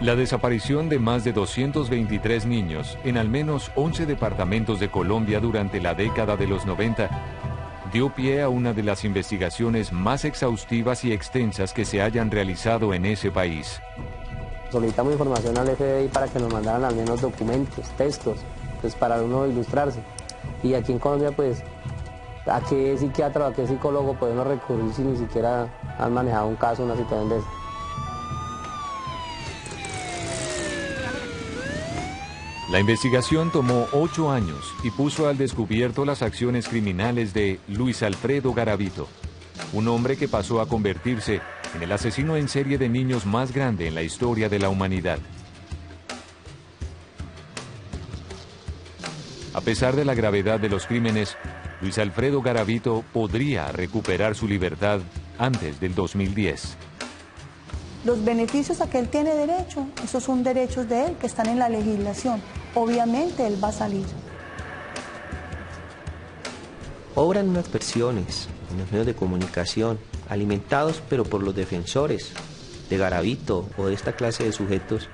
La desaparición de más de 223 niños en al menos 11 departamentos de Colombia durante la década de los 90 dio pie a una de las investigaciones más exhaustivas y extensas que se hayan realizado en ese país. Solicitamos información al FBI para que nos mandaran al menos documentos, textos, pues para uno ilustrarse. Y aquí en Colombia, pues, ¿a qué psiquiatra o a qué psicólogo podemos recurrir si ni siquiera han manejado un caso, una situación de esa? La investigación tomó 8 años y puso al descubierto las acciones criminales de Luis Alfredo Garavito, un hombre que pasó a convertirse en el asesino en serie de niños más grande en la historia de la humanidad. A pesar de la gravedad de los crímenes, Luis Alfredo Garavito podría recuperar su libertad antes del 2010. Los beneficios a que él tiene derecho, esos son derechos de él que están en la legislación. Obviamente él va a salir. Obran unas versiones en los medios de comunicación, alimentados pero por los defensores de Garavito o de esta clase de sujetos,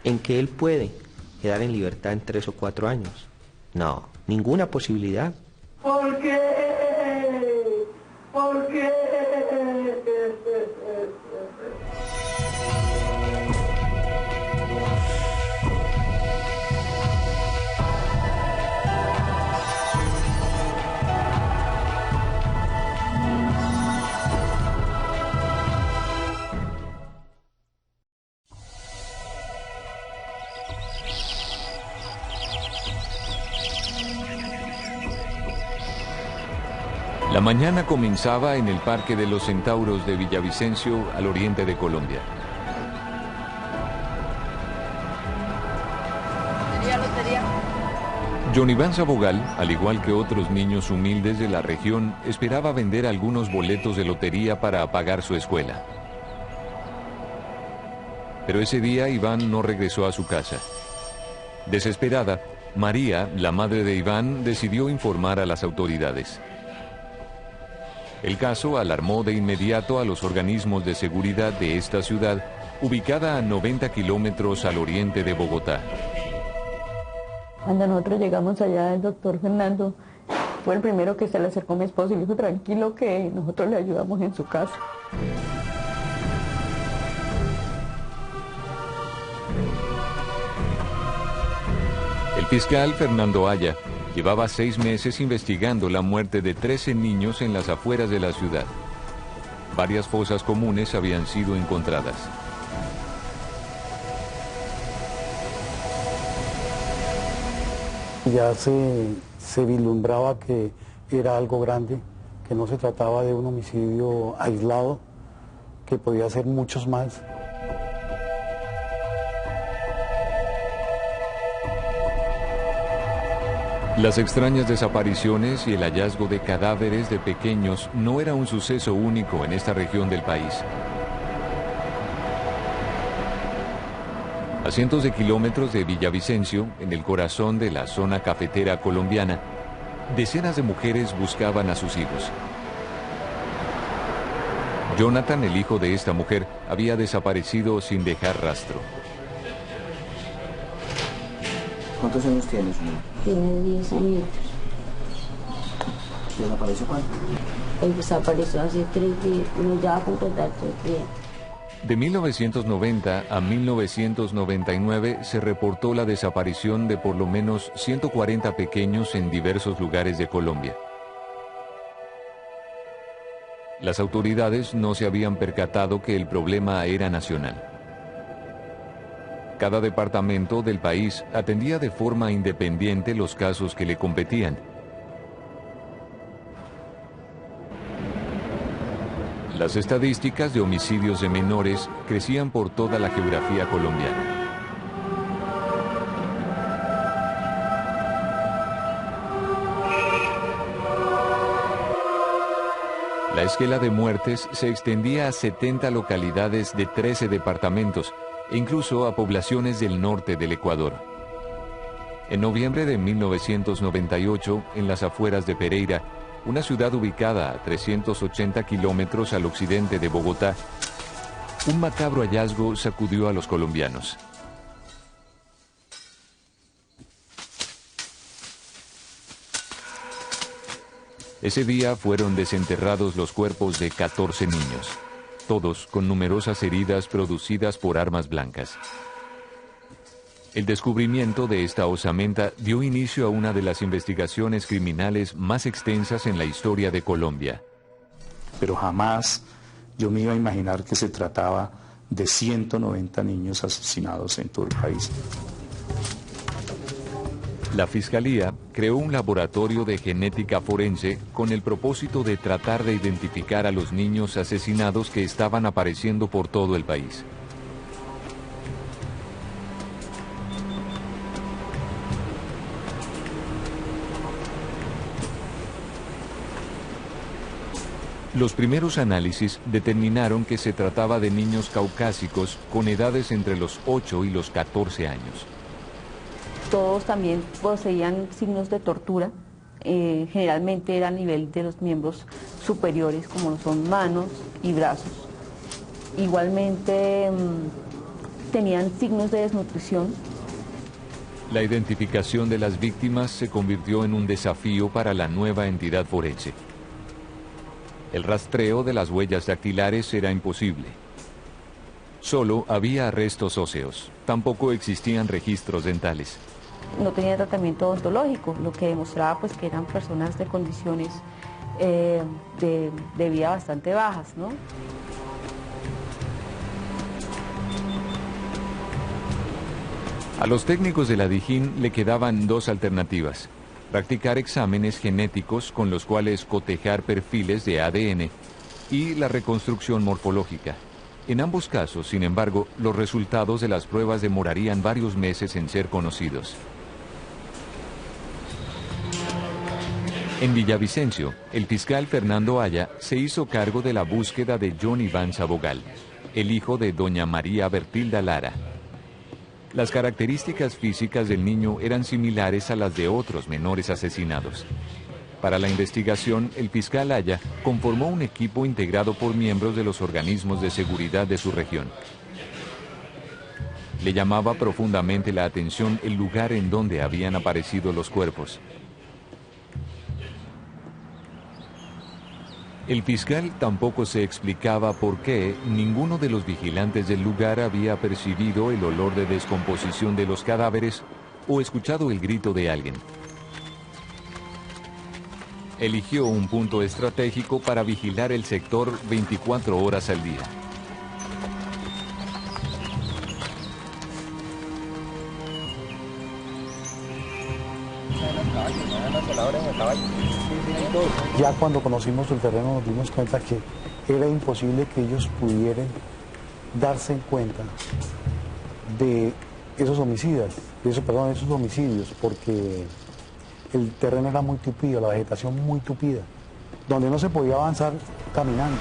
en que él puede quedar en libertad en 3 o 4 años. No, ninguna posibilidad. ¿Por qué? ¿Por qué? La mañana comenzaba en el Parque de los Centauros de Villavicencio, al oriente de Colombia. John Iván Sabogal, al igual que otros niños humildes de la región, esperaba vender algunos boletos de lotería para pagar su escuela. Pero ese día Iván no regresó a su casa. Desesperada, María, la madre de Iván, decidió informar a las autoridades. El caso alarmó de inmediato a los organismos de seguridad de esta ciudad, ubicada a 90 kilómetros al oriente de Bogotá. Cuando nosotros llegamos allá, el doctor Fernando fue el primero que se le acercó a mi esposo y le dijo, tranquilo, que nosotros le ayudamos en su casa. El fiscal Fernando Aya llevaba 6 meses investigando la muerte de 13 niños en las afueras de la ciudad. Varias fosas comunes habían sido encontradas. Ya se vislumbraba que era algo grande, que no se trataba de un homicidio aislado, que podía ser muchos más. Las extrañas desapariciones y el hallazgo de cadáveres de pequeños no era un suceso único en esta región del país. A cientos de kilómetros de Villavicencio, en el corazón de la zona cafetera colombiana, decenas de mujeres buscaban a sus hijos. Jonathan, el hijo de esta mujer, había desaparecido sin dejar rastro. ¿Cuántos años tiene su niño? Tiene 10 añitos. ¿Desapareció cuándo? Él desapareció hace 3 días, no ya va a completar 3 días. De 1990 a 1999 se reportó la desaparición de por lo menos 140 pequeños en diversos lugares de Colombia. Las autoridades no se habían percatado que el problema era nacional. Cada departamento del país atendía de forma independiente los casos que le competían. Las estadísticas de homicidios de menores crecían por toda la geografía colombiana. La esquela de muertes se extendía a 70 localidades de 13 departamentos, e incluso a poblaciones del norte del Ecuador. En noviembre de 1998, en las afueras de Pereira, una ciudad ubicada a 380 kilómetros al occidente de Bogotá, Un macabro hallazgo sacudió a los colombianos. Ese día fueron desenterrados los cuerpos de 14 niños, todos con numerosas heridas producidas por armas blancas. El descubrimiento de esta osamenta dio inicio a una de las investigaciones criminales más extensas en la historia de Colombia. Pero jamás yo me iba a imaginar que se trataba de 190 niños asesinados en todo el país. La Fiscalía creó un laboratorio de genética forense con el propósito de tratar de identificar a los niños asesinados que estaban apareciendo por todo el país. Los primeros análisis determinaron que se trataba de niños caucásicos con edades entre los 8 y los 14 años. Todos también poseían signos de tortura, generalmente era a nivel de los miembros superiores, como son manos y brazos. Igualmente tenían signos de desnutrición. La identificación de las víctimas se convirtió en un desafío para la nueva entidad forense. El rastreo de las huellas dactilares era imposible. Solo había restos óseos, tampoco existían registros dentales. No tenían tratamiento odontológico, lo que demostraba pues que eran personas de condiciones de vida bastante bajas, ¿no? A los técnicos de la DIJÍN le quedaban dos alternativas: practicar exámenes genéticos con los cuales cotejar perfiles de ADN y la reconstrucción morfológica. En ambos casos, sin embargo, los resultados de las pruebas demorarían varios meses en ser conocidos. En Villavicencio, el fiscal Fernando Aya se hizo cargo de la búsqueda de John Iván Sabogal, el hijo de doña María Bertilda Lara. Las características físicas del niño eran similares a las de otros menores asesinados. Para la investigación, el fiscal Aya conformó un equipo integrado por miembros de los organismos de seguridad de su región. Le llamaba profundamente la atención el lugar en donde habían aparecido los cuerpos. El fiscal tampoco se explicaba por qué ninguno de los vigilantes del lugar había percibido el olor de descomposición de los cadáveres o escuchado el grito de alguien. Eligió un punto estratégico para vigilar el sector 24 horas al día. Ya cuando conocimos el terreno nos dimos cuenta que era imposible que ellos pudieran darse cuenta de esos homicidios, porque el terreno era muy tupido, la vegetación muy tupida, donde no se podía avanzar caminando.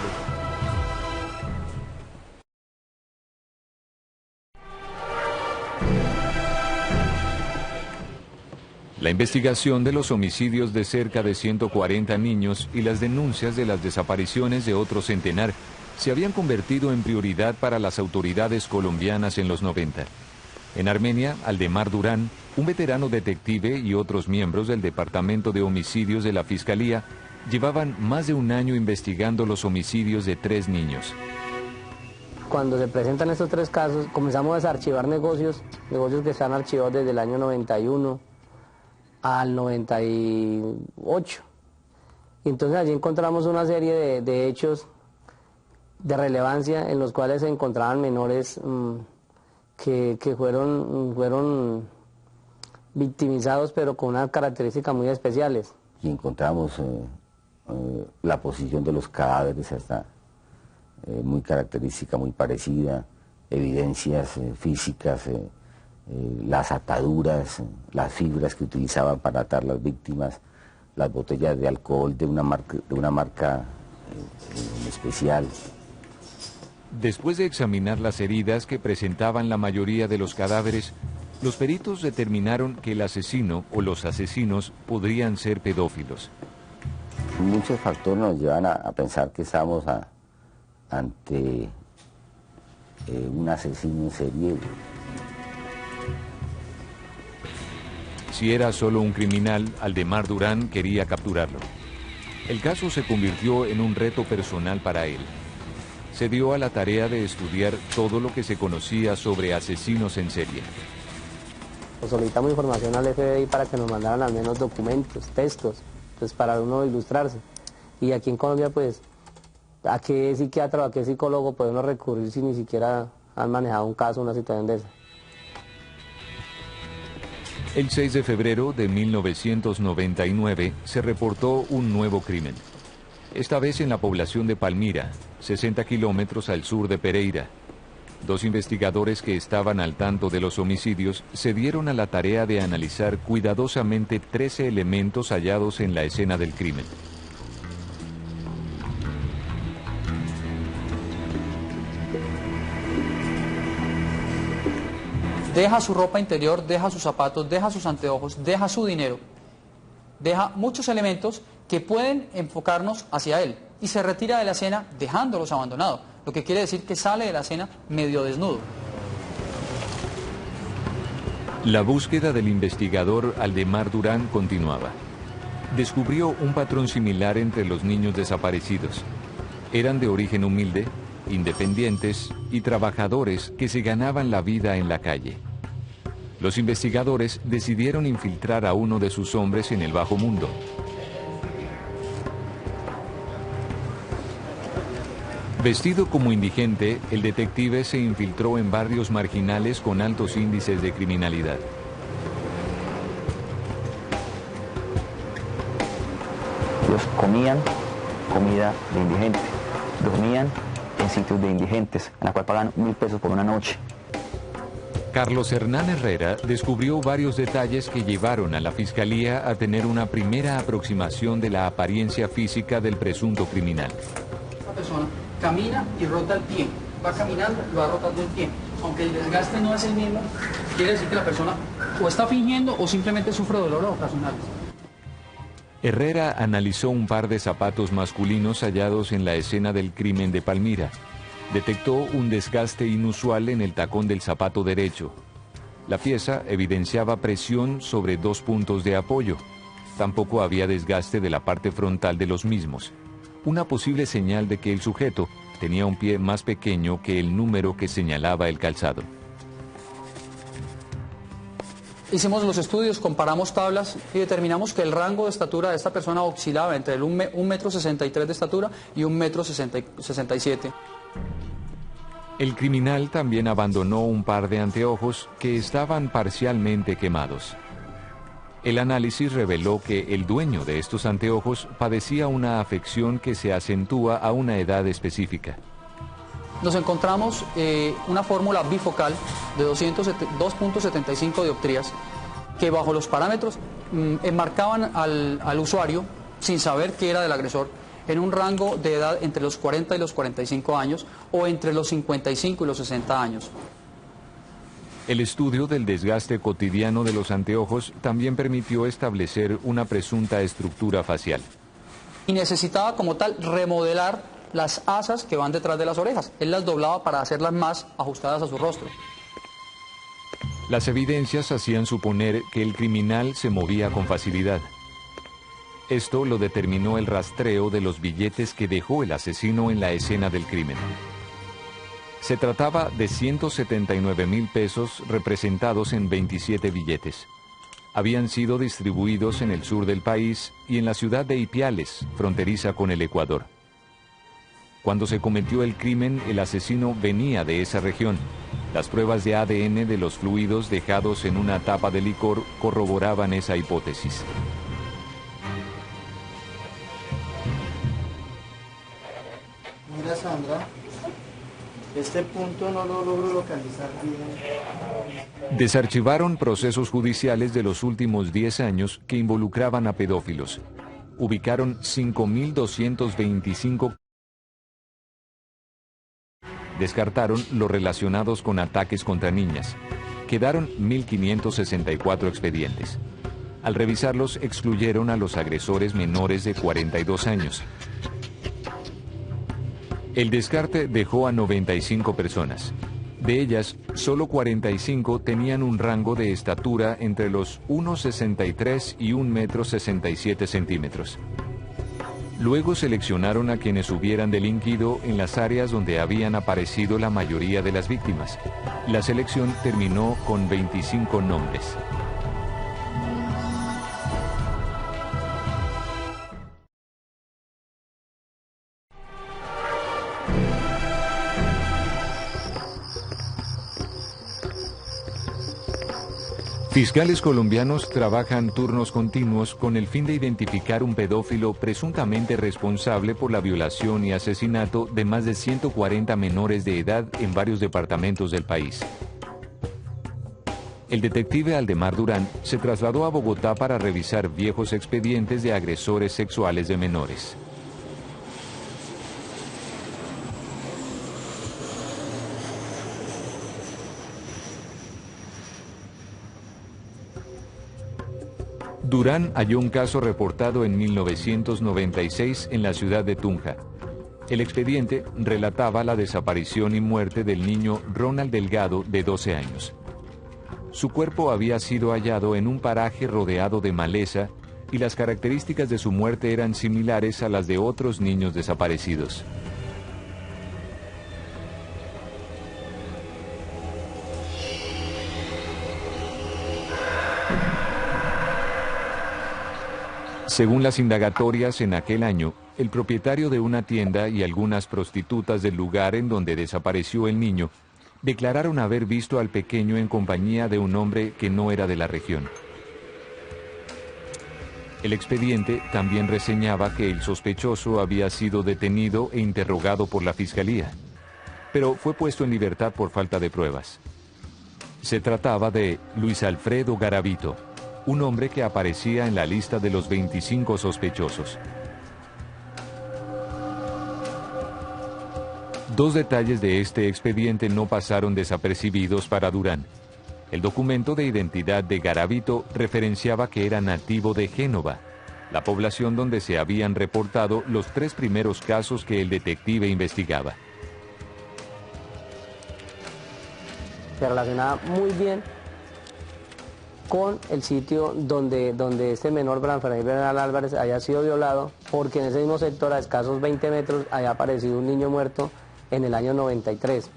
La investigación de los homicidios de cerca de 140 niños y las denuncias de las desapariciones de otro centenar se habían convertido en prioridad para las autoridades colombianas en los 90. En Armenia, Aldemar Durán, un veterano detective y otros miembros del Departamento de Homicidios de la Fiscalía llevaban más de un año investigando los homicidios de 3 niños. Cuando se presentan estos 3 casos, comenzamos a desarchivar negocios que están archivados desde el año 91 al 98. Y entonces allí encontramos una serie de hechos de relevancia en los cuales se encontraban menores que fueron victimizados, pero con unas características muy especiales. Y encontramos la posición de los cadáveres hasta muy característica, muy parecida, evidencias físicas, las ataduras, las fibras que utilizaban para atar las víctimas, las botellas de alcohol de una marca especial. Después de examinar las heridas que presentaban la mayoría de los cadáveres, los peritos determinaron que el asesino o los asesinos podrían ser pedófilos. Muchos factores nos llevan a pensar que estamos ante un asesino en serie. Si era solo un criminal, Aldemar Durán quería capturarlo. El caso se convirtió en un reto personal para él. Se dio a la tarea de estudiar todo lo que se conocía sobre asesinos en serie. Pues solicitamos información al FBI para que nos mandaran al menos documentos, textos, pues para uno ilustrarse. Y aquí en Colombia, pues, ¿a qué psiquiatra o a qué psicólogo podemos recurrir si ni siquiera han manejado un caso, una situación de esa? El 6 de febrero de 1999 se reportó un nuevo crimen. Esta vez en la población de Palmira, 60 kilómetros al sur de Pereira. Dos investigadores que estaban al tanto de los homicidios se dieron a la tarea de analizar cuidadosamente 13 elementos hallados en la escena del crimen. Deja su ropa interior, deja sus zapatos, deja sus anteojos, deja su dinero, deja muchos elementos que pueden enfocarnos hacia él y se retira de la escena dejándolos abandonados, lo que quiere decir que sale de la escena medio desnudo. La búsqueda del investigador Aldemar Durán continuaba. Descubrió un patrón similar entre los niños desaparecidos. Eran de origen humilde, independientes y trabajadores que se ganaban la vida en la calle. Los investigadores decidieron infiltrar a uno de sus hombres en el bajo mundo. Vestido como indigente, el detective se infiltró en barrios marginales con altos índices de criminalidad. Ellos comían comida de indigentes, dormían en sitios de indigentes, en la cual pagan 1.000 pesos por una noche. Carlos Hernán Herrera descubrió varios detalles que llevaron a la Fiscalía a tener una primera aproximación de la apariencia física del presunto criminal. Esta persona camina y rota el pie, va caminando y va rotando el pie. Aunque el desgaste no es el mismo, quiere decir que la persona o está fingiendo o simplemente sufre dolor ocasional. Herrera analizó un par de zapatos masculinos hallados en la escena del crimen de Palmira. Detectó un desgaste inusual en el tacón del zapato derecho. La pieza evidenciaba presión sobre 2 puntos de apoyo. Tampoco había desgaste de la parte frontal de los mismos. Una posible señal de que el sujeto tenía un pie más pequeño que el número que señalaba el calzado. Hicimos los estudios, comparamos tablas y determinamos que el rango de estatura de esta persona oscilaba entre el 1,63 m de estatura y 1,67 m. El criminal también abandonó un par de anteojos que estaban parcialmente quemados. El análisis reveló que el dueño de estos anteojos padecía una afección que se acentúa a una edad específica. Nos encontramos una fórmula bifocal de 2.75 dioptrías que bajo los parámetros enmarcaban al usuario, sin saber que era del agresor, en un rango de edad entre los 40 y los 45 años o entre los 55 y los 60 años. El estudio del desgaste cotidiano de los anteojos también permitió establecer una presunta estructura facial. Y necesitaba como tal remodelar las asas que van detrás de las orejas. Él las doblaba para hacerlas más ajustadas a su rostro. Las evidencias hacían suponer que el criminal se movía con facilidad. Esto lo determinó el rastreo de los billetes que dejó el asesino en la escena del crimen. Se trataba de 179,000 pesos representados en 27 billetes. Habían sido distribuidos en el sur del país y en la ciudad de Ipiales, fronteriza con el Ecuador. Cuando se cometió el crimen, el asesino venía de esa región. Las pruebas de ADN de los fluidos dejados en una tapa de licor corroboraban esa hipótesis. Mira, Sandra, este punto no lo logro localizar bien. Desarchivaron procesos judiciales de los últimos 10 años que involucraban a pedófilos. Ubicaron 5.225. Descartaron los relacionados con ataques contra niñas. Quedaron 1.564 expedientes. Al revisarlos, excluyeron a los agresores menores de 42 años. El descarte dejó a 95 personas. De ellas, solo 45 tenían un rango de estatura entre los 1,63 y 1,67 m. Luego seleccionaron a quienes hubieran delinquido en las áreas donde habían aparecido la mayoría de las víctimas. La selección terminó con 25 nombres. Fiscales colombianos trabajan turnos continuos con el fin de identificar un pedófilo presuntamente responsable por la violación y asesinato de más de 140 menores de edad en varios departamentos del país. El detective Aldemar Durán se trasladó a Bogotá para revisar viejos expedientes de agresores sexuales de menores. Durán halló un caso reportado en 1996 en la ciudad de Tunja. El expediente relataba la desaparición y muerte del niño Ronald Delgado, de 12 años. Su cuerpo había sido hallado en un paraje rodeado de maleza y las características de su muerte eran similares a las de otros niños desaparecidos. Según las indagatorias, en aquel año, el propietario de una tienda y algunas prostitutas del lugar en donde desapareció el niño declararon haber visto al pequeño en compañía de un hombre que no era de la región. El expediente también reseñaba que el sospechoso había sido detenido e interrogado por la fiscalía, pero fue puesto en libertad por falta de pruebas. Se trataba de Luis Alfredo Garavito, un hombre que aparecía en la lista de los 25 sospechosos. Dos detalles de este expediente no pasaron desapercibidos para Durán. El documento de identidad de Garavito referenciaba que era nativo de Génova, la población donde se habían reportado los 3 primeros casos que el detective investigaba. Se relacionaba muy bien con el sitio donde este menor Branfernay Bernal Álvarez haya sido violado, porque en ese mismo sector, a escasos 20 metros, haya aparecido un niño muerto en el año 93.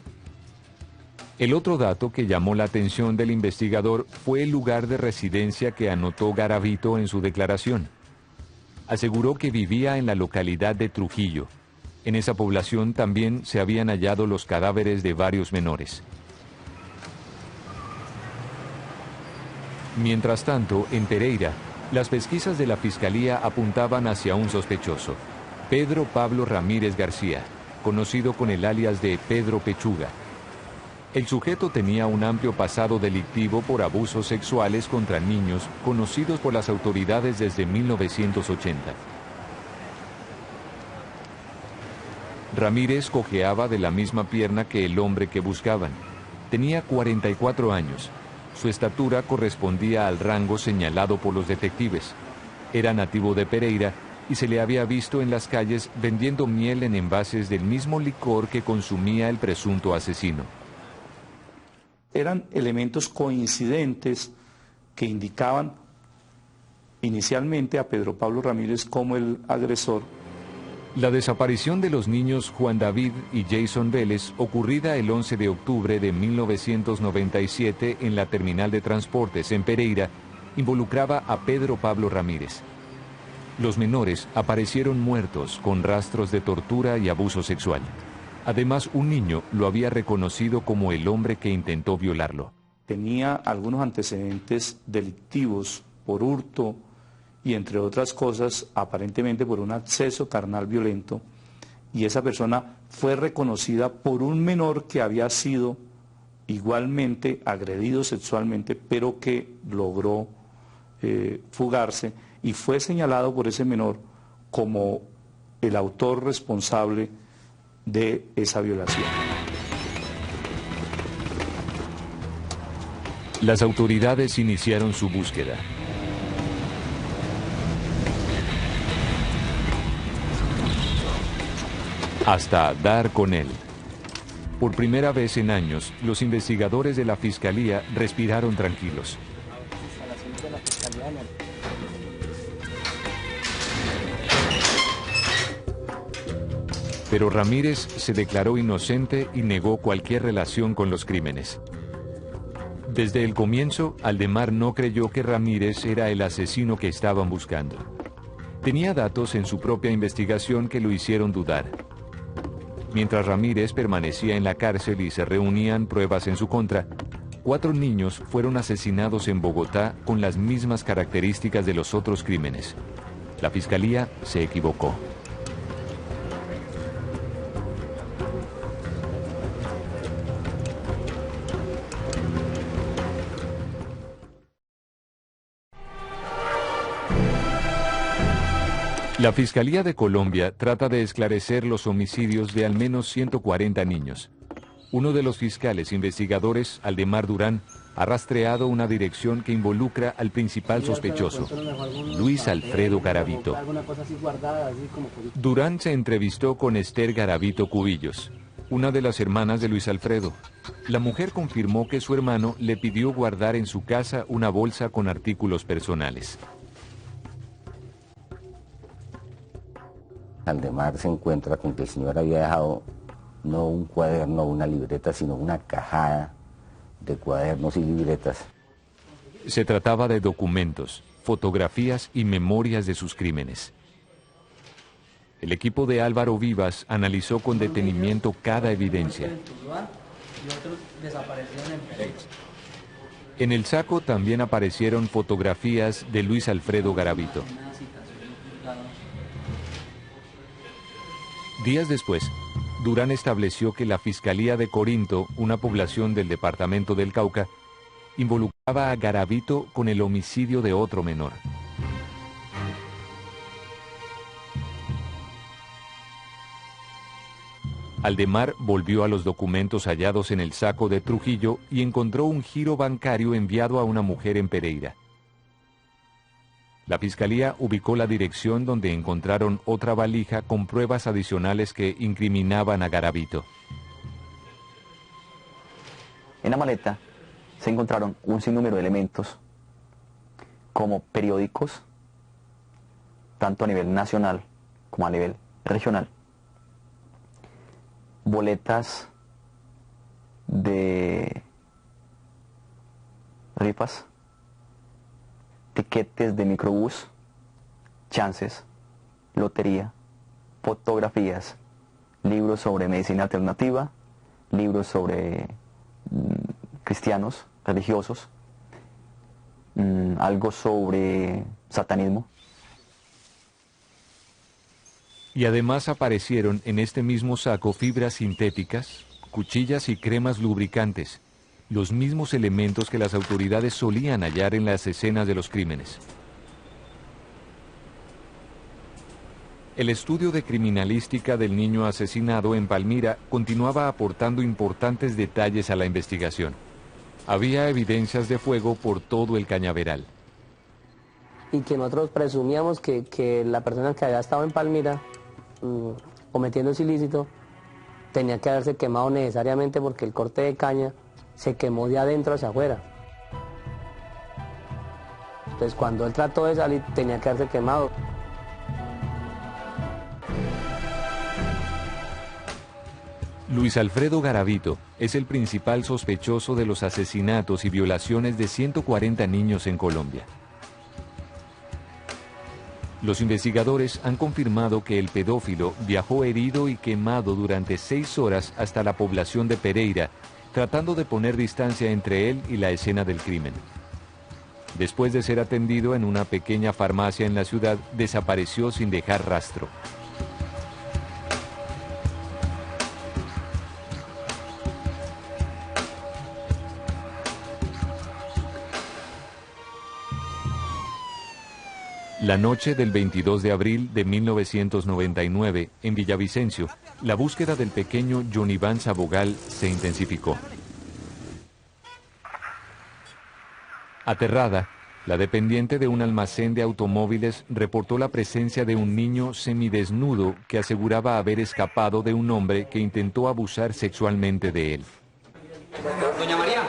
El otro dato que llamó la atención del investigador fue el lugar de residencia que anotó Garavito en su declaración. Aseguró que vivía en la localidad de Trujillo. En esa población también se habían hallado los cadáveres de varios menores. Mientras tanto, en Pereira, las pesquisas de la Fiscalía apuntaban hacia un sospechoso, Pedro Pablo Ramírez García, conocido con el alias de Pedro Pechuga. El sujeto tenía un amplio pasado delictivo por abusos sexuales contra niños, conocidos por las autoridades desde 1980. Ramírez cojeaba de la misma pierna que el hombre que buscaban. Tenía 44 años. Su estatura correspondía al rango señalado por los detectives. Era nativo de Pereira y se le había visto en las calles vendiendo miel en envases del mismo licor que consumía el presunto asesino. Eran elementos coincidentes que indicaban inicialmente a Pedro Pablo Ramírez como el agresor. La desaparición de los niños Juan David y Jason Vélez, ocurrida el 11 de octubre de 1997 en la terminal de transportes en Pereira, involucraba a Pedro Pablo Ramírez. Los menores aparecieron muertos con rastros de tortura y abuso sexual. Además, un niño lo había reconocido como el hombre que intentó violarlo. Tenía algunos antecedentes delictivos por hurto y, entre otras cosas, aparentemente por un acceso carnal violento, y esa persona fue reconocida por un menor que había sido igualmente agredido sexualmente, pero que logró fugarse, y fue señalado por ese menor como el autor responsable de esa violación. Las autoridades iniciaron su búsqueda. Hasta dar con él. Por primera vez en años, los investigadores de la Fiscalía respiraron tranquilos. Pero Ramírez se declaró inocente y negó cualquier relación con los crímenes. Desde el comienzo, Aldemar no creyó que Ramírez era el asesino que estaban buscando. Tenía datos en su propia investigación que lo hicieron dudar. Mientras Ramírez permanecía en la cárcel y se reunían pruebas en su contra, 4 niños fueron asesinados en Bogotá con las mismas características de los otros crímenes. La Fiscalía se equivocó. La Fiscalía de Colombia trata de esclarecer los homicidios de al menos 140 niños. Uno de los fiscales investigadores, Aldemar Durán, ha rastreado una dirección que involucra al principal sospechoso, Luis Alfredo Garavito. Durán se entrevistó con Esther Garavito Cubillos, una de las hermanas de Luis Alfredo. La mujer confirmó que su hermano le pidió guardar en su casa una bolsa con artículos personales. Aldemar se encuentra con que el señor había dejado no un cuaderno o una libreta, sino una cajada de cuadernos y libretas. Se trataba de documentos, fotografías y memorias de sus crímenes. El equipo de Álvaro Vivas analizó con detenimiento cada evidencia. En el saco también aparecieron fotografías de Luis Alfredo Garavito. Días después, Durán estableció que la Fiscalía de Corinto, una población del departamento del Cauca, involucraba a Garavito con el homicidio de otro menor. Aldemar volvió a los documentos hallados en el saco de Trujillo y encontró un giro bancario enviado a una mujer en Pereira. La Fiscalía ubicó la dirección donde encontraron otra valija con pruebas adicionales que incriminaban a Garavito. En la maleta se encontraron un sinnúmero de elementos como periódicos, tanto a nivel nacional como a nivel regional, boletas de rifas, tiquetes de microbús, chances, lotería, fotografías, libros sobre medicina alternativa, libros sobre cristianos, religiosos, algo sobre satanismo. Y además aparecieron en este mismo saco fibras sintéticas, cuchillas y cremas lubricantes, los mismos elementos que las autoridades solían hallar en las escenas de los crímenes. El estudio de criminalística del niño asesinado en Palmira continuaba aportando importantes detalles a la investigación. Había evidencias de fuego por todo el cañaveral. Y que nosotros presumíamos que la persona que había estado en Palmira cometiendo ese ilícito tenía que haberse quemado necesariamente porque el corte de caña se quemó de adentro hacia afuera. Entonces cuando él trató de salir tenía que haberse quemado. Luis Alfredo Garavito es el principal sospechoso de los asesinatos y violaciones de 140 niños en Colombia. Los investigadores han confirmado que el pedófilo viajó herido y quemado durante 6 horas hasta la población de Pereira, tratando de poner distancia entre él y la escena del crimen. Después de ser atendido en una pequeña farmacia en la ciudad, desapareció sin dejar rastro. La noche del 22 de abril de 1999, en Villavicencio, la búsqueda del pequeño Joniván Sabogal se intensificó. Aterrada, La dependiente de un almacén de automóviles reportó la presencia de un niño semidesnudo que aseguraba haber escapado de un hombre que intentó abusar sexualmente de él. Doña María,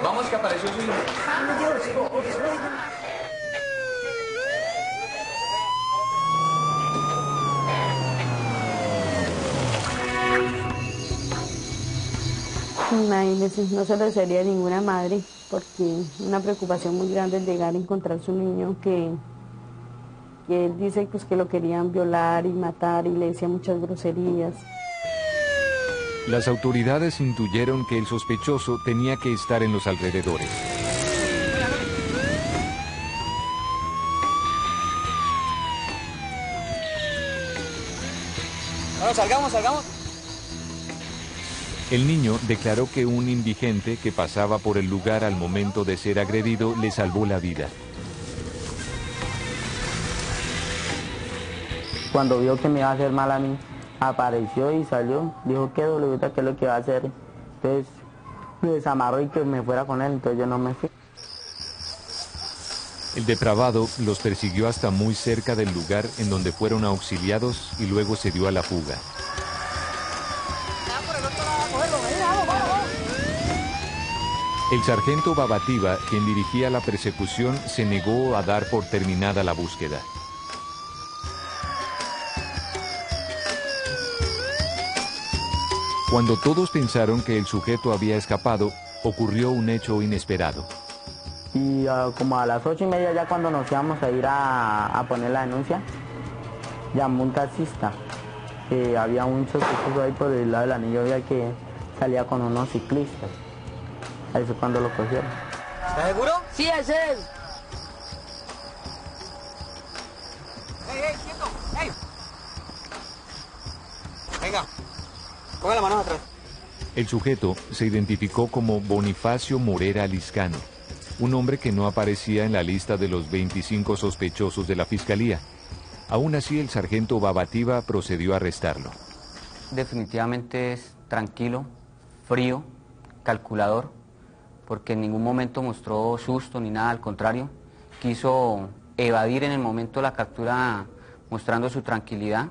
vamos que apareció su hijo. Imagínese, no se lo desearía a ninguna madre, porque una preocupación muy grande es llegar a encontrar su niño que él dice pues, que lo querían violar y matar y le decía muchas groserías. Las autoridades intuyeron que el sospechoso tenía que estar en los alrededores. Bueno, salgamos. El niño declaró que un indigente que pasaba por el lugar al momento de ser agredido le salvó la vida. Cuando vio que me iba a hacer mal a mí, apareció y salió, dijo que Dolorita, ¿qué es lo que va a hacer? Entonces me desamarró y que me fuera con él, entonces yo no me fui. El depravado los persiguió hasta muy cerca del lugar en donde fueron auxiliados y luego se dio a la fuga. El sargento Babativa, quien dirigía la persecución, se negó a dar por terminada la búsqueda. Cuando todos pensaron que el sujeto había escapado, ocurrió un hecho inesperado. Y como a las 8:30 ya cuando nos íbamos a ir a poner la denuncia, llamó un taxista. Había un sospechoso ahí por el lado del anillo, había que salía con unos ciclistas. Ahí fue cuando lo cogieron. ¿Estás seguro? Sí, ese es. ¡Ey, quieto! ¡Ey! Venga, ponga las manos atrás. El sujeto se identificó como Bonifacio Morera Liscano, un hombre que no aparecía en la lista de los 25 sospechosos de la Fiscalía. Aún así, el sargento Babativa procedió a arrestarlo. Definitivamente es tranquilo, frío, calculador, porque en ningún momento mostró susto ni nada, al contrario, quiso evadir en el momento de la captura mostrando su tranquilidad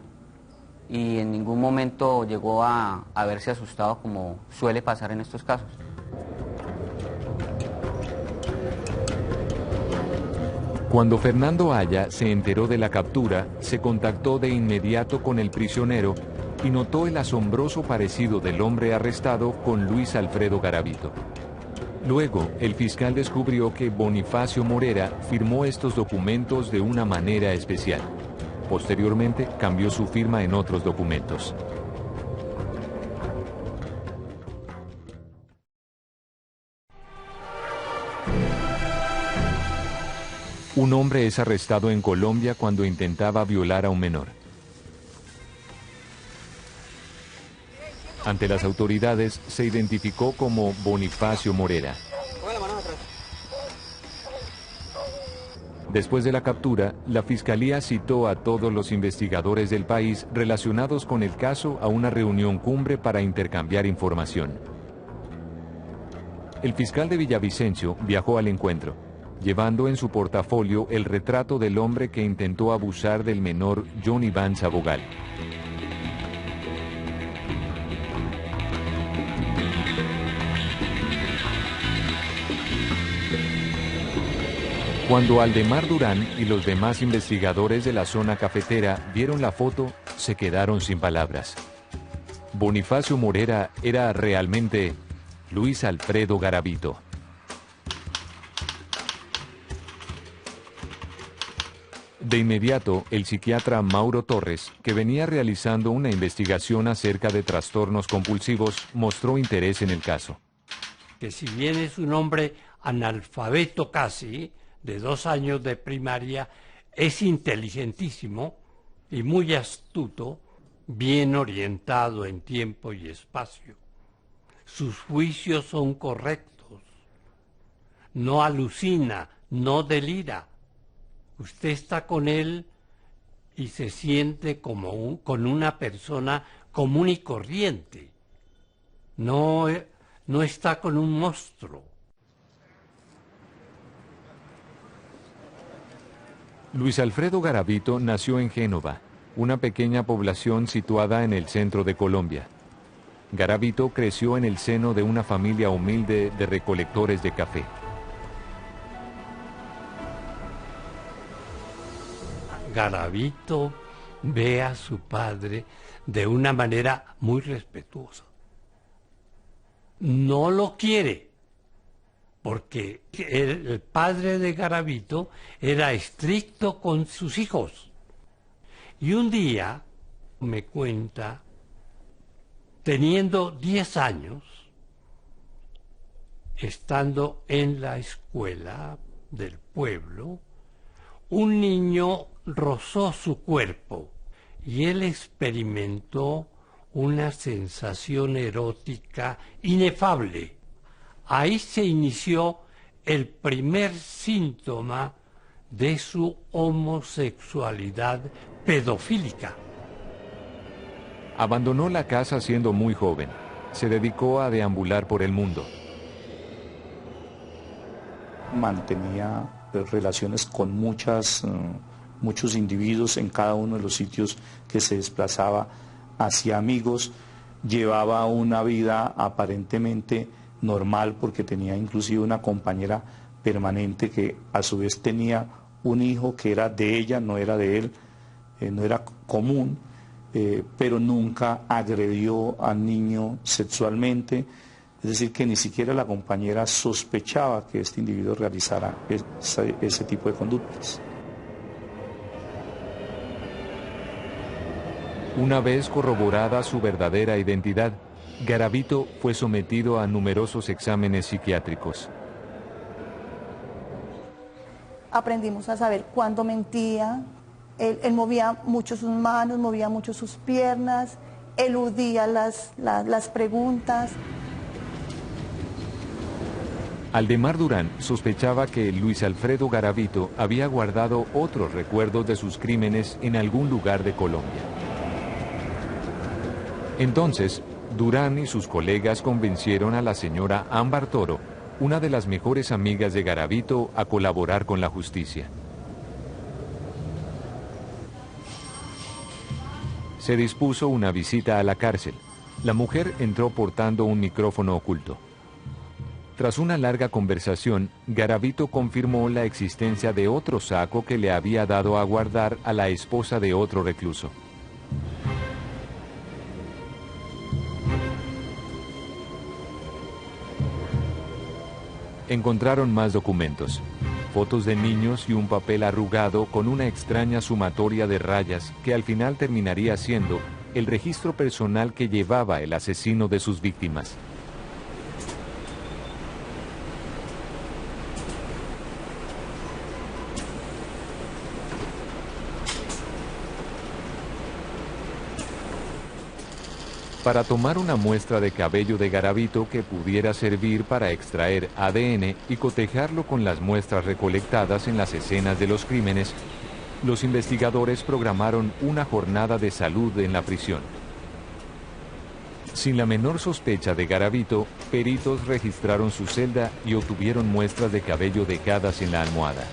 y en ningún momento llegó a verse asustado como suele pasar en estos casos. Cuando Fernando Aya se enteró de la captura, se contactó de inmediato con el prisionero y notó el asombroso parecido del hombre arrestado con Luis Alfredo Garavito. Luego, el fiscal descubrió que Bonifacio Morera firmó estos documentos de una manera especial. Posteriormente, cambió su firma en otros documentos. Un hombre es arrestado en Colombia cuando intentaba violar a un menor. Ante las autoridades se identificó como Bonifacio Morera. Después de la captura, la Fiscalía citó a todos los investigadores del país relacionados con el caso a una reunión cumbre para intercambiar información. El fiscal de Villavicencio viajó al encuentro, llevando en su portafolio el retrato del hombre que intentó abusar del menor John Iván Sabogal. Cuando Aldemar Durán y los demás investigadores de la zona cafetera vieron la foto, se quedaron sin palabras. Bonifacio Morera era realmente Luis Alfredo Garavito. De inmediato, el psiquiatra Mauro Torres, que venía realizando una investigación acerca de trastornos compulsivos, mostró interés en el caso. Que si bien es un hombre analfabeto casi, de 2 años de primaria, es inteligentísimo y muy astuto, bien orientado en tiempo y espacio. Sus juicios son correctos. No alucina, no delira. Usted está con él y se siente como con una persona común y corriente. No está con un monstruo. Luis Alfredo Garavito nació en Génova, una pequeña población situada en el centro de Colombia. Garavito creció en el seno de una familia humilde de recolectores de café. Garavito ve a su padre de una manera muy respetuosa. No lo quiere, porque el padre de Garavito era estricto con sus hijos. Y un día me cuenta, teniendo 10 años, estando en la escuela del pueblo, un niño rozó su cuerpo y él experimentó una sensación erótica inefable. Ahí se inició el primer síntoma de su homosexualidad pedofílica. Abandonó la casa siendo muy joven. Se dedicó a deambular por el mundo. Mantenía relaciones con muchos individuos en cada uno de los sitios que se desplazaba, hacía amigos, llevaba una vida aparentemente normal porque tenía inclusive una compañera permanente que a su vez tenía un hijo que era de ella, no era de él, no era común, pero nunca agredió al niño sexualmente. Es decir, que ni siquiera la compañera sospechaba que este individuo realizara ese tipo de conductas. Una vez corroborada su verdadera identidad, Garavito fue sometido a numerosos exámenes psiquiátricos. Aprendimos a saber cuándo mentía. Él movía mucho sus manos, movía mucho sus piernas, eludía las preguntas. Aldemar Durán sospechaba que Luis Alfredo Garavito había guardado otros recuerdos de sus crímenes en algún lugar de Colombia. Entonces, Durán y sus colegas convencieron a la señora Ámbar Toro, una de las mejores amigas de Garavito, a colaborar con la justicia. Se dispuso una visita a la cárcel. La mujer entró portando un micrófono oculto. Tras una larga conversación, Garavito confirmó la existencia de otro saco que le había dado a guardar a la esposa de otro recluso. Encontraron más documentos, fotos de niños y un papel arrugado con una extraña sumatoria de rayas que al final terminaría siendo el registro personal que llevaba el asesino de sus víctimas. Para tomar una muestra de cabello de Garavito que pudiera servir para extraer ADN y cotejarlo con las muestras recolectadas en las escenas de los crímenes, los investigadores programaron una jornada de salud en la prisión. Sin la menor sospecha de Garavito, peritos registraron su celda y obtuvieron muestras de cabello dejadas en la almohada.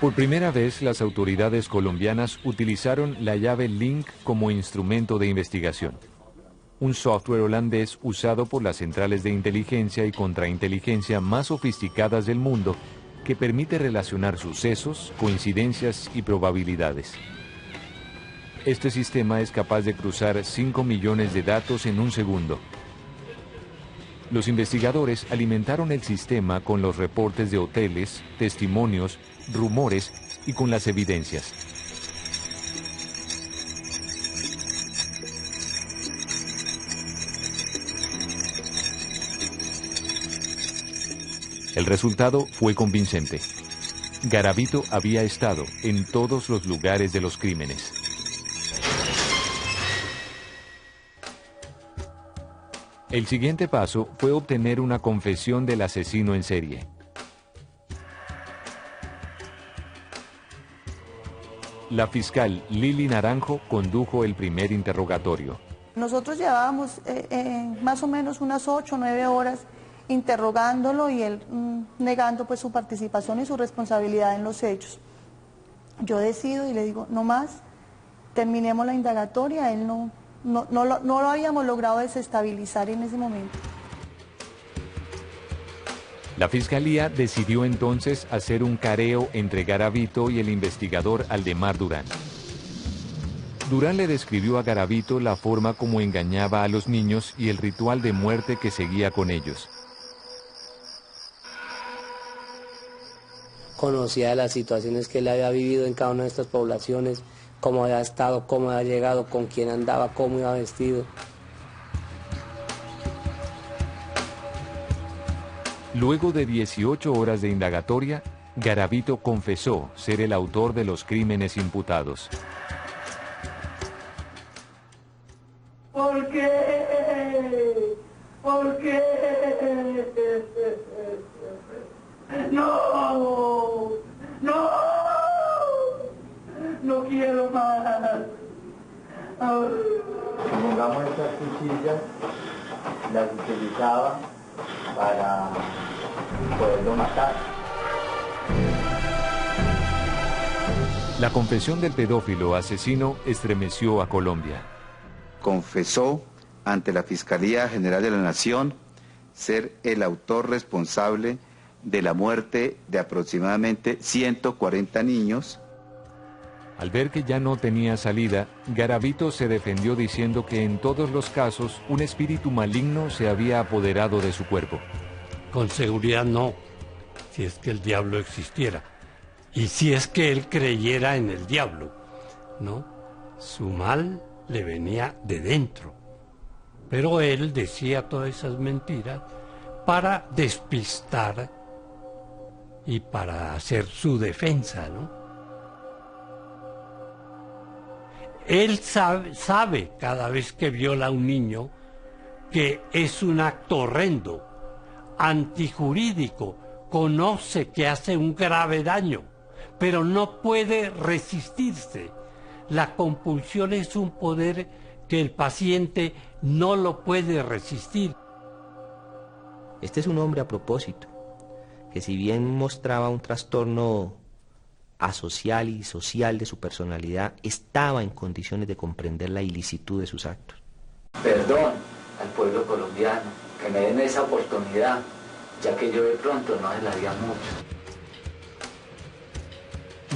Por primera vez, las autoridades colombianas utilizaron la llave Link como instrumento de investigación. Un software holandés usado por las centrales de inteligencia y contrainteligencia más sofisticadas del mundo que permite relacionar sucesos, coincidencias y probabilidades. Este sistema es capaz de cruzar 5 millones de datos en un segundo. Los investigadores alimentaron el sistema con los reportes de hoteles, testimonios, rumores y con las evidencias. El resultado fue convincente. Garavito había estado en todos los lugares de los crímenes. El siguiente paso fue obtener una confesión del asesino en serie. la fiscal Lili Naranjo condujo el primer interrogatorio. Nosotros llevábamos más o menos unas 8 o 9 horas interrogándolo y él negando pues su participación y su responsabilidad en los hechos. Yo decido y le digo, no más, terminemos la indagatoria. Él no lo habíamos logrado desestabilizar en ese momento. La fiscalía decidió entonces hacer un careo entre Garavito y el investigador Aldemar Durán. Durán le describió a Garavito la forma como engañaba a los niños y el ritual de muerte que seguía con ellos. Conocía de las situaciones que él había vivido en cada una de estas poblaciones, cómo había estado, cómo había llegado, con quién andaba, cómo iba vestido. Luego de 18 horas de indagatoria, Garavito confesó ser el autor de los crímenes imputados. ¿Por qué? ¿Por qué? ¡No! ¡No! ¡No quiero más! Pongamos estas cuchillas, las utilizaba para poderlo matar. La confesión del pedófilo asesino estremeció a Colombia. Confesó ante la Fiscalía General de la Nación ser el autor responsable de la muerte de aproximadamente 140 niños. Al ver que ya no tenía salida, Garavito se defendió diciendo que en todos los casos un espíritu maligno se había apoderado de su cuerpo. Con seguridad no, si es que el diablo existiera. Y si es que él creyera en el diablo, ¿no? Su mal le venía de dentro. Pero él decía todas esas mentiras para despistar y para hacer su defensa, ¿no? Él sabe cada vez que viola a un niño que es un acto horrendo, antijurídico, conoce que hace un grave daño, pero no puede resistirse. La compulsión es un poder que el paciente no lo puede resistir. Este es un hombre a propósito, que si bien mostraba un trastorno asocial y social de su personalidad, estaba en condiciones de comprender la ilicitud de sus actos. Perdón al pueblo colombiano, que me den esa oportunidad, ya que yo de pronto no les la haría mucho.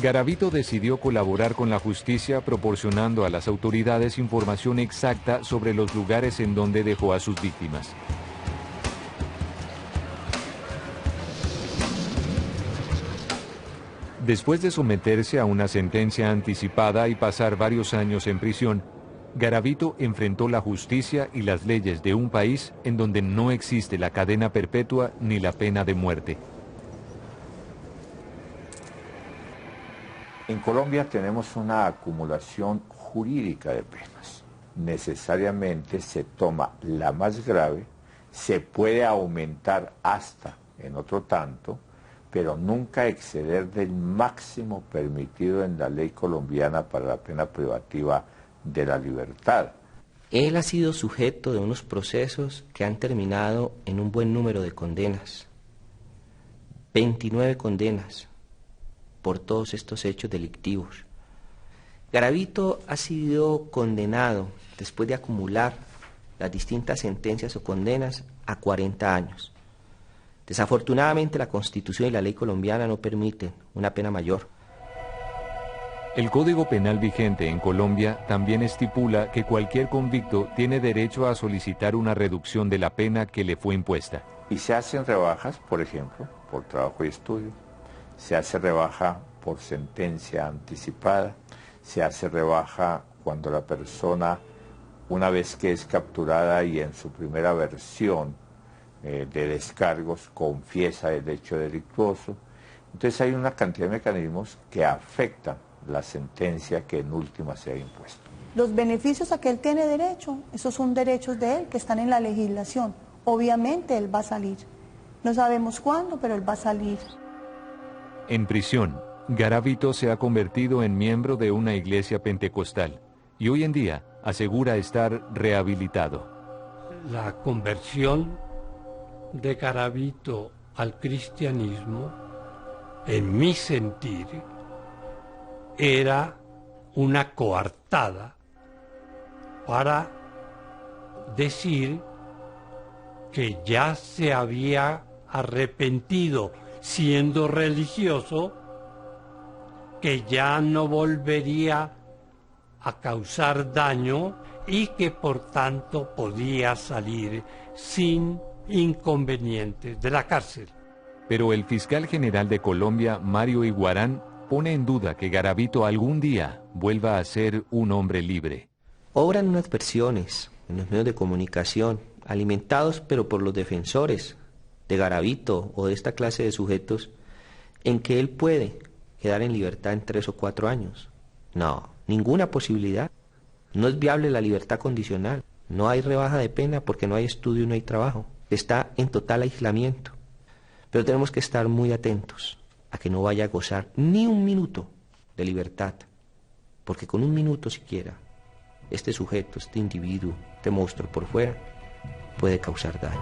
Garavito decidió colaborar con la justicia proporcionando a las autoridades información exacta sobre los lugares en donde dejó a sus víctimas. Después de someterse a una sentencia anticipada y pasar varios años en prisión, Garavito enfrentó la justicia y las leyes de un país en donde no existe la cadena perpetua ni la pena de muerte. En Colombia tenemos una acumulación jurídica de penas. Necesariamente se toma la más grave, se puede aumentar hasta en otro tanto, pero nunca exceder del máximo permitido en la ley colombiana para la pena privativa de la libertad. Él ha sido sujeto de unos procesos que han terminado en un buen número de condenas. 29 condenas por todos estos hechos delictivos. Garavito ha sido condenado, después de acumular las distintas sentencias o condenas, a 40 años. Desafortunadamente, la Constitución y la ley colombiana no permiten una pena mayor. El Código Penal vigente en Colombia también estipula que cualquier convicto tiene derecho a solicitar una reducción de la pena que le fue impuesta. Y se hacen rebajas, por ejemplo, por trabajo y estudio, se hace rebaja por sentencia anticipada, se hace rebaja cuando la persona, una vez que es capturada y en su primera versión de descargos, confiesa el hecho delictuoso. Entonces hay una cantidad de mecanismos que afectan la sentencia que en última se ha impuesto. Los beneficios a que él tiene derecho, esos son derechos de él que están en la legislación. Obviamente él va a salir. No sabemos cuándo, pero él va a salir. En prisión, Garavito se ha convertido en miembro de una iglesia pentecostal y hoy en día asegura estar rehabilitado. La conversión de Garavito al cristianismo, en mi sentir, era una coartada para decir que ya se había arrepentido siendo religioso, que ya no volvería a causar daño y que por tanto podía salir sin inconvenientes de la cárcel. Pero el fiscal general de Colombia, Mario Iguarán, pone en duda que Garavito algún día vuelva a ser un hombre libre. Obran unas versiones en los medios de comunicación, alimentados pero por los defensores de Garavito o de esta clase de sujetos, en que él puede quedar en libertad en 3 o 4 años. No, ninguna posibilidad. No es viable la libertad condicional. No hay rebaja de pena porque no hay estudio y no hay trabajo. Está en total aislamiento. Pero tenemos que estar muy atentos a que no vaya a gozar ni un minuto de libertad, porque con un minuto siquiera, este sujeto, este individuo, este monstruo por fuera, puede causar daño.